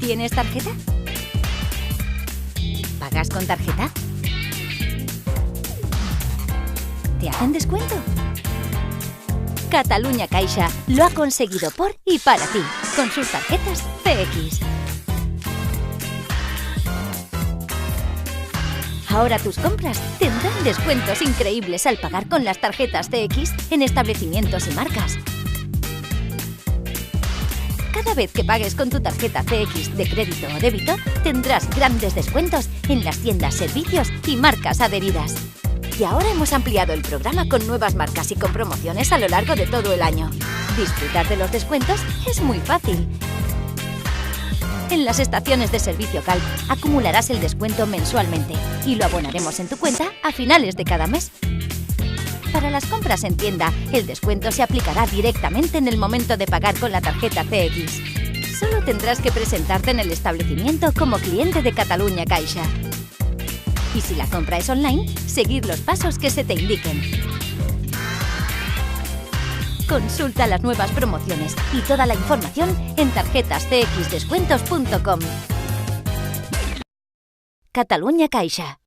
¿Tienes tarjeta? ¿Pagas con tarjeta? ¿Te hacen descuento? Catalunya Caixa lo ha conseguido por y para ti, con sus tarjetas CX. Ahora tus compras tendrán descuentos increíbles al pagar con las tarjetas CX en establecimientos y marcas. Cada vez que pagues con tu tarjeta CX de crédito o débito, tendrás grandes descuentos en las tiendas, servicios y marcas adheridas. Y ahora hemos ampliado el programa con nuevas marcas y con promociones a lo largo de todo el año. Disfrutar de los descuentos es muy fácil. En las estaciones de servicio Calp acumularás el descuento mensualmente y lo abonaremos en tu cuenta a finales de cada mes. Para las compras en tienda, el descuento se aplicará directamente en el momento de pagar con la tarjeta CX. Solo tendrás que presentarte en el establecimiento como cliente de Catalunya Caixa. Y si la compra es online, seguir los pasos que se te indiquen. Consulta las nuevas promociones y toda la información en tarjetascxdescuentos.com. Catalunya Caixa.